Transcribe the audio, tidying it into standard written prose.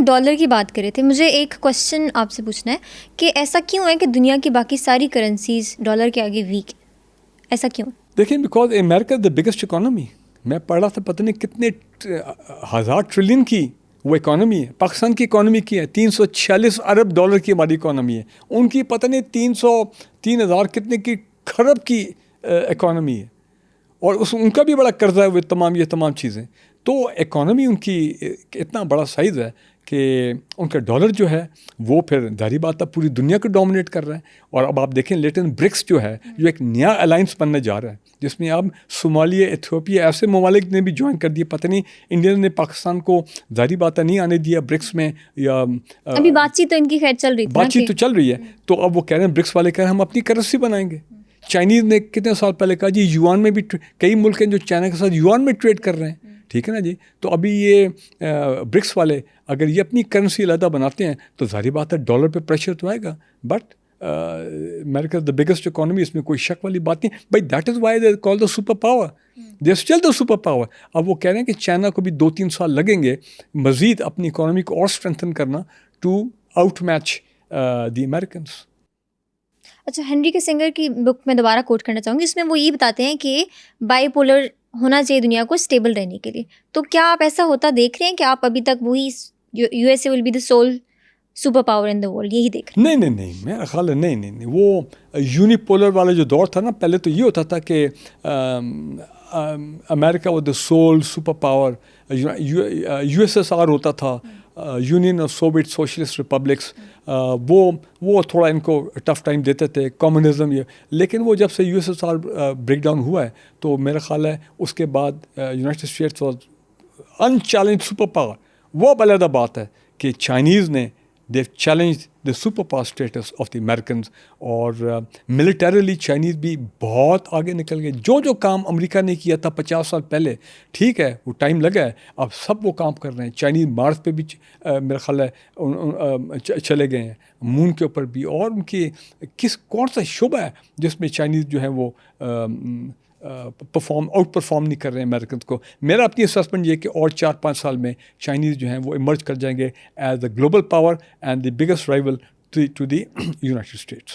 Dollar کی بات کر رہے تھے, مجھے ایک کوشچن آپ سے پوچھنا ہے کہ ایسا کیوں ہے کہ دنیا کی باقی ساری کرنسیز ڈالر کے آگے ویک ہیں, ایسا کیوں؟ دیکھیں because America the biggest economy. میں پڑھ رہا تھا پتہ نہیں کتنے 1000 ٹریلین کی وہ اکانومی ہے. پاکستان کی اکانومی کی ہے 346 ارب ڈالر کی ہماری اکانومی ہے. ان کی پتہ نہیں 3000 کتنے کی خرب کی اکانومی ہے, اور ان کا بھی بڑا قرضہ ہے وہ یہ تمام چیزیں. تو اکانومی ان کی اتنا بڑا سائز ہے کہ ان کا ڈالر جو ہے وہ پھر ظاہری بات ہے پوری دنیا کو ڈومینیٹ کر رہا ہے. اور اب آپ دیکھیں لیٹن برکس جو ہے جو ایک نیا الائنس بننے جا رہا ہے, جس میں اب صومالیہ, ایتھوپیا ایسے ممالک نے بھی جوائن کر دیا. پتہ نہیں انڈیا نے پاکستان کو ظاہری بات ہے نہیں آنے دیا برکس میں, یا ابھی بات چیت تو ان کی خیر چل رہی تھی, بات چیت تو چل رہی ہے. تو اب وہ کہہ رہے ہیں برکس والے کہہ رہے ہیں ہم اپنی کرنسی بنائیں گے. چائنیز نے کتنے سال پہلے کہا جی یوان میں بھی, کئی ملک ہیں جو چائنا کے ساتھ یوان میں ٹریڈ کر رہے ہیں, ٹھیک ہے نا جی. تو ابھی یہ برکس والے اگر یہ اپنی کرنسی علیحدہ بناتے ہیں تو ظاہری بات ہے ڈالر پہ پریشر تو آئے گا. But America is the biggest economy, اس میں کوئی شک والی بات نہیں. بھائی that is why they call the super power, they are still the super power. اب وہ کہہ رہے ہیں کہ چائنا کو بھی 2-3 سال لگیں گے مزید اپنی اکانومی کو اور اسٹرینتھن کرنا to outmatch the Americans. اچھا, ہنری کسنگر کی بک میں دوبارہ کوٹ کرنا چاہوں گی, اس میں وہ یہ بتاتے ہیں کہ بائی پولر ہونا چاہیے دنیا کو اسٹیبل رہنے کے لیے. تو کیا آپ ایسا ہوتا دیکھ رہے ہیں کہ آپ ابھی تک وہی U S A will be the sole super power in the world, یہی دیکھ رہے ہیں؟ نہیں, میرا خیال ہے نہیں. وہ یونی پولر والا جو دور تھا نا, پہلے تو یہ ہوتا تھا کہ امریکہ وہ the sole super power, U S S R ہوتا تھا, Union of Soviet Socialist Republics, وہ تھوڑا ان کو ٹف ٹائم دیتے تھے, کمیونزم یہ. لیکن وہ جب سے you S S are break down ہوا ہے تو میرا خیال ہے اس کے بعد United States was in challenge super power. وہ اب علیحدہ بات ہے کہ چائنیز نے they have challenged the superpower status of the Americans, اور ملیٹریلی چائنیز بھی بہت آگے نکل گئے. جو کام امریکہ نے کیا تھا 50 سال پہلے, ٹھیک ہے وہ ٹائم لگا ہے, اب سب وہ کام کر رہے ہیں. چائنیز مارس پہ بھی میرا خیال ہے چلے گئے ہیں, مون کے اوپر بھی. اور ان کی کون سا شعبہ ہے جس میں چائنیز جو ہے وہ آؤٹ پرفارم نہیں کر رہے ہیں امریکنس کو. میرا اپنی اسسمنٹ یہ کہ اور 4-5 سال میں چائنیز جو ہیں وہ ایمرج کر جائیں گے as a global power and the biggest rival to the United status.